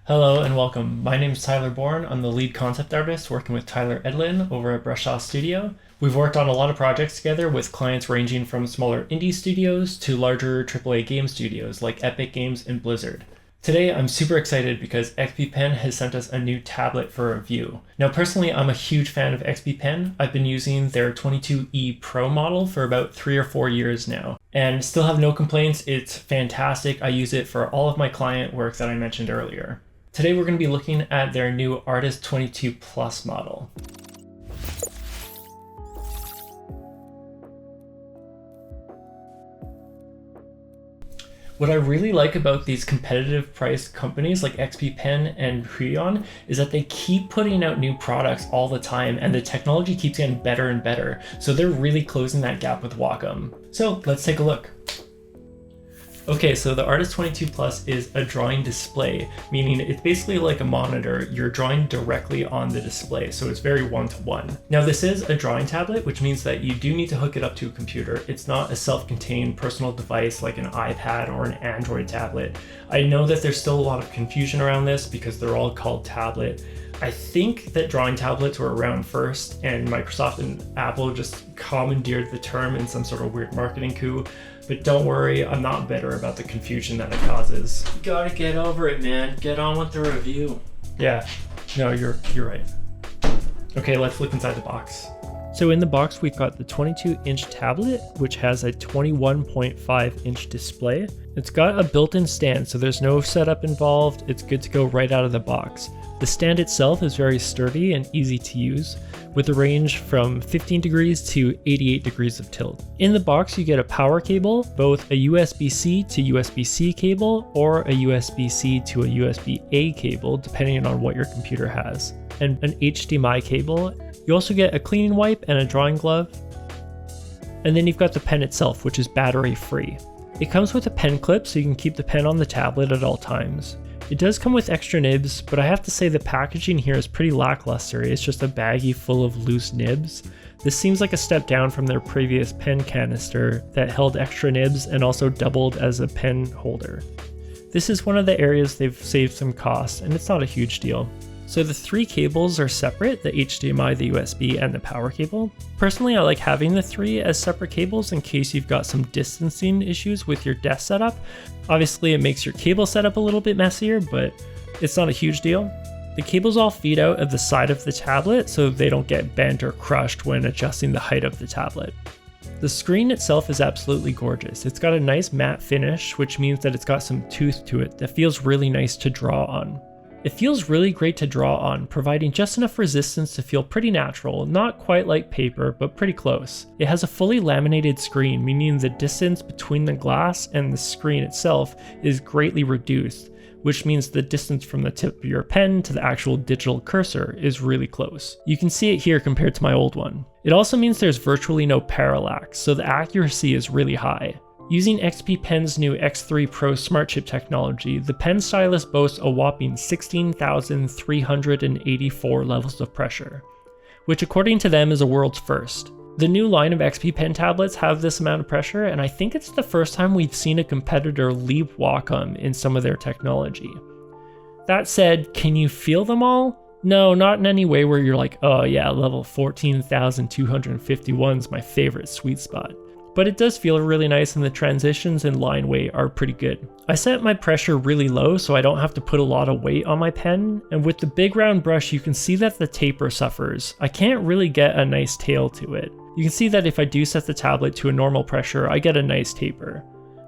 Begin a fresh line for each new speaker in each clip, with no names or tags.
Hello and welcome. My name is Tyler Bourne. I'm the lead concept artist working with Tyler Edlin over at Brushaw Studio. We've worked on a lot of projects together with clients ranging from smaller indie studios to larger AAA game studios like Epic Games and Blizzard. Today I'm super excited because XPPEN has sent us a new tablet for review. Now personally I'm a huge fan of XPPEN. I've been using their 22E Pro model for about 3 or 4 years now and still have no complaints. It's fantastic. I use it for all of my client work that I mentioned earlier. Today we're going to be looking at their new Artist 22 Plus model. What I really like about these competitive price companies like XPPEN and Huion is that they keep putting out new products all the time and the technology keeps getting better and better. So they're really closing that gap with Wacom. So let's take a look. Okay, so the Artist 22 Plus is a drawing display, meaning it's basically like a monitor. You're drawing directly on the display, so it's very one-to-one. Now this is a drawing tablet, which means that you do need to hook it up to a computer. It's not a self-contained personal device like an iPad or an Android tablet. I know that there's still a lot of confusion around this because they're all called tablet. I think that drawing tablets were around first and Microsoft and Apple just commandeered the term in some sort of weird marketing coup. But don't worry, I'm not bitter about the confusion that it causes. You gotta get over it, man. Get on with the review. Yeah, no, you're right. Okay, let's look inside the box. So in the box, we've got the 22-inch tablet, which has a 21.5-inch display. It's got a built-in stand, so there's no setup involved. It's good to go right out of the box. The stand itself is very sturdy and easy to use, with a range from 15 degrees to 88 degrees of tilt. In the box, you get a power cable, both a USB-C to USB-C cable, or a USB-C to a USB-A cable, depending on what your computer has, and an HDMI cable. You also get a cleaning wipe and a drawing glove. And then you've got the pen itself, which is battery free. It comes with a pen clip so you can keep the pen on the tablet at all times. It does come with extra nibs, but I have to say the packaging here is pretty lackluster. It's just a baggie full of loose nibs. This seems like a step down from their previous pen canister that held extra nibs and also doubled as a pen holder. This is one of the areas they've saved some cost, and it's not a huge deal. So the 3 cables are separate, the HDMI, the USB, and the power cable. Personally, I like having the 3 as separate cables in case you've got some distancing issues with your desk setup. Obviously, it makes your cable setup a little bit messier, but it's not a huge deal. The cables all feed out of the side of the tablet so they don't get bent or crushed when adjusting the height of the tablet. The screen itself is absolutely gorgeous. It's got a nice matte finish, which means that it's got some tooth to it that feels really nice to draw on. It feels really great to draw on, providing just enough resistance to feel pretty natural, not quite like paper, but pretty close. It has a fully laminated screen, meaning the distance between the glass and the screen itself is greatly reduced, which means the distance from the tip of your pen to the actual digital cursor is really close. You can see it here compared to my old one. It also means there's virtually no parallax, so the accuracy is really high. Using XPPEN's new X3 Pro Smart Chip technology, the pen stylus boasts a whopping 16,384 levels of pressure, which according to them is a world's first. The new line of XPPEN tablets have this amount of pressure, and I think it's the first time we've seen a competitor leap Wacom in some of their technology. That said, can you feel them all? No, not in any way where you're like, oh yeah, level 14,251 is my favorite sweet spot. But it does feel really nice and the transitions and line weight are pretty good. I set my pressure really low so I don't have to put a lot of weight on my pen, and with the big round brush you can see that the taper suffers. I can't really get a nice tail to it. You can see that if I do set the tablet to a normal pressure, I get a nice taper.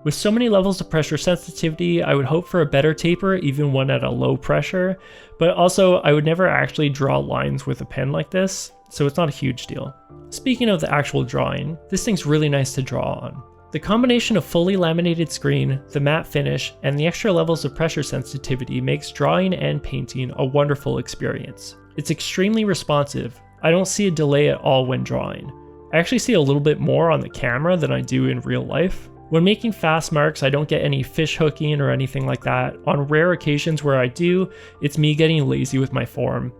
With so many levels of pressure sensitivity, I would hope for a better taper, even one at a low pressure, but also I would never actually draw lines with a pen like this, so it's not a huge deal. Speaking of the actual drawing, this thing's really nice to draw on. The combination of fully laminated screen, the matte finish, and the extra levels of pressure sensitivity makes drawing and painting a wonderful experience. It's extremely responsive. I don't see a delay at all when drawing. I actually see a little bit more on the camera than I do in real life. When making fast marks, I don't get any fish hooking or anything like that. On rare occasions where I do, it's me getting lazy with my form.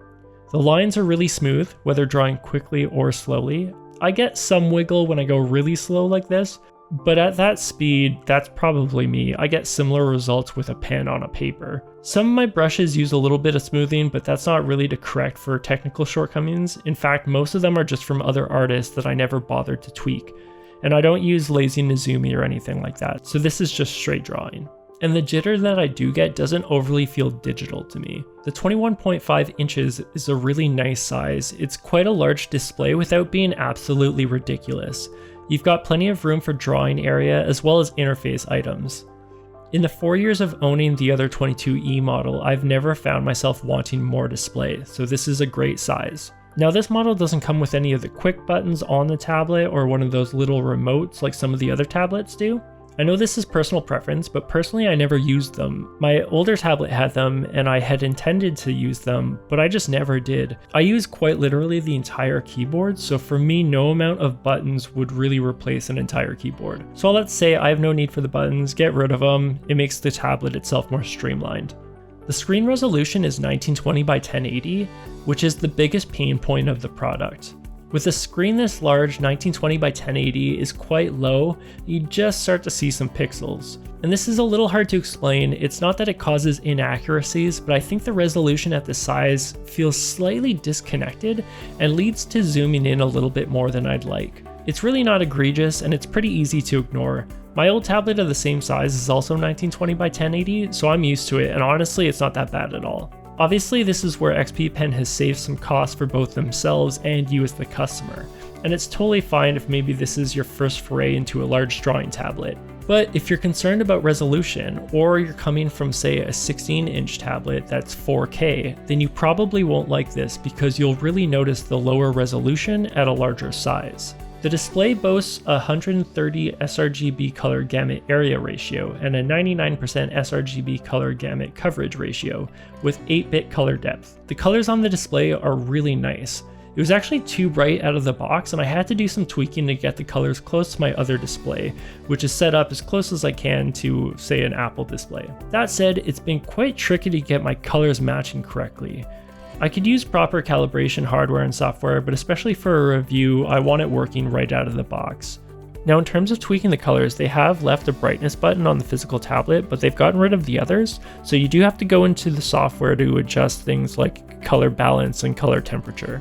The lines are really smooth, whether drawing quickly or slowly. I get some wiggle when I go really slow like this, But at that speed, that's probably me. I get similar results with a pen on a paper. Some of my brushes use a little bit of smoothing, but that's not really to correct for technical shortcomings. In fact, most of them are just from other artists that I never bothered to tweak. And I don't use lazy Nezumi or anything like that, so this is just straight drawing. And the jitter that I do get doesn't overly feel digital to me. The 21.5 inches is a really nice size. It's quite a large display without being absolutely ridiculous. You've got plenty of room for drawing area as well as interface items. In the 4 years of owning the other 22E model, I've never found myself wanting more display, so this is a great size. Now this model doesn't come with any of the quick buttons on the tablet or one of those little remotes like some of the other tablets do. I know this is personal preference, but personally I never used them. My older tablet had them and I had intended to use them, but I just never did. I use quite literally the entire keyboard, so for me no amount of buttons would really replace an entire keyboard. So let's say I have no need for the buttons, get rid of them, it makes the tablet itself more streamlined. The screen resolution is 1920 by 1080, which is the biggest pain point of the product. With a screen this large, 1920 by 1080 is quite low, you just start to see some pixels. And this is a little hard to explain. It's not that it causes inaccuracies, but I think the resolution at this size feels slightly disconnected and leads to zooming in a little bit more than I'd like. It's really not egregious and it's pretty easy to ignore. My old tablet of the same size is also 1920 by 1080, so I'm used to it, and honestly it's not that bad at all. Obviously this is where XPPEN has saved some costs for both themselves and you as the customer, and it's totally fine if maybe this is your first foray into a large drawing tablet. But if you're concerned about resolution, or you're coming from say a 16-inch tablet that's 4K, then you probably won't like this because you'll really notice the lower resolution at a larger size. The display boasts a 130 sRGB color gamut area ratio and a 99% sRGB color gamut coverage ratio with 8-bit color depth. The colors on the display are really nice. It was actually too bright out of the box and I had to do some tweaking to get the colors close to my other display, which is set up as close as I can to, say, an Apple display. That said, it's been quite tricky to get my colors matching correctly. I could use proper calibration hardware and software, but especially for a review, I want it working right out of the box. Now in terms of tweaking the colors, they have left a brightness button on the physical tablet, but they've gotten rid of the others, so you do have to go into the software to adjust things like color balance and color temperature.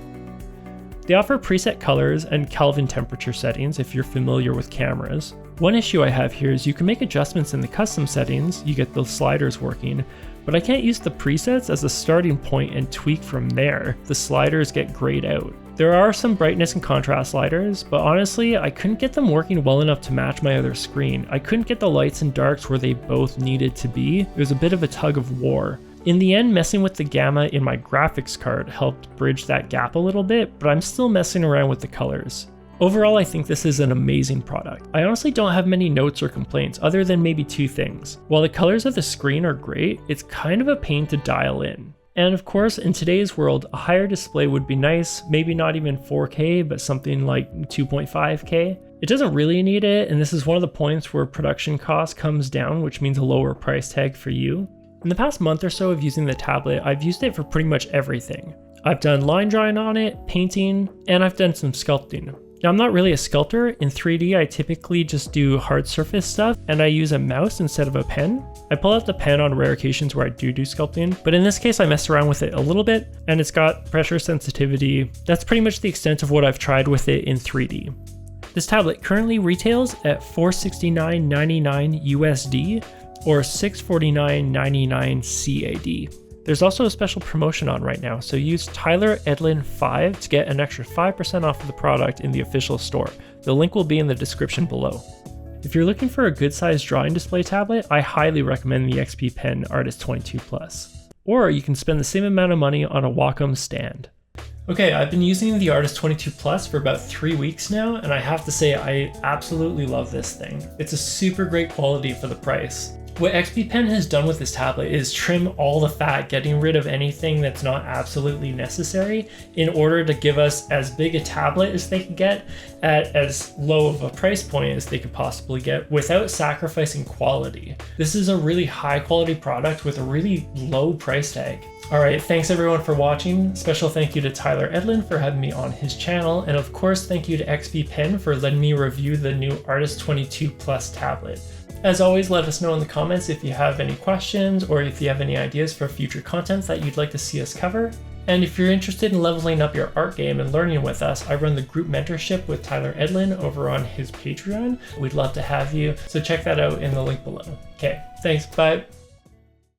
They offer preset colors and Kelvin temperature settings if you're familiar with cameras. One issue I have here is you can make adjustments in the custom settings, you get the sliders working, but I can't use the presets as a starting point and tweak from there. The sliders get grayed out. There are some brightness and contrast sliders, but honestly, I couldn't get them working well enough to match my other screen. I couldn't get the lights and darks where they both needed to be. It was a bit of a tug of war. In the end, messing with the gamma in my graphics card helped bridge that gap a little bit, but I'm still messing around with the colors. Overall, I think this is an amazing product. I honestly don't have many notes or complaints other than maybe two things. While the colors of the screen are great, it's kind of a pain to dial in. And of course, in today's world, a higher display would be nice, maybe not even 4K, but something like 2.5K. It doesn't really need it, and this is one of the points where production cost comes down, which means a lower price tag for you. In the past month or so of using the tablet, I've used it for pretty much everything. I've done line drawing on it, painting, and I've done some sculpting. Now I'm not really a sculptor. In 3D I typically just do hard surface stuff and I use a mouse instead of a pen. I pull out the pen on rare occasions where I do sculpting, but in this case I messed around with it a little bit and it's got pressure sensitivity. That's pretty much the extent of what I've tried with it in 3D. This tablet currently retails at $469.99 USD or $649.99 CAD. There's also a special promotion on right now, so use Tyler Edlin 5 to get an extra 5% off of the product in the official store. The link will be in the description below. If you're looking for a good sized drawing display tablet, I highly recommend the XPPEN Artist 22 Plus. Or you can spend the same amount of money on a Wacom stand. Okay, I've been using the Artist 22 Plus for about 3 weeks now, and I have to say I absolutely love this thing. It's a super great quality for the price. What XPPEN has done with this tablet is trim all the fat, getting rid of anything that's not absolutely necessary in order to give us as big a tablet as they could get at as low of a price point as they could possibly get without sacrificing quality. This is a really high quality product with a really low price tag. All right, thanks everyone for watching. Special thank you to Tyler Edlin for having me on his channel. And of course, thank you to XPPEN for letting me review the new Artist 22 Plus tablet. As always, let us know in the comments if you have any questions or if you have any ideas for future content that you'd like to see us cover. And if you're interested in leveling up your art game and learning with us, I run the group mentorship with Tyler Edlin over on his Patreon. We'd love to have you, so check that out in the link below. Okay, thanks, bye.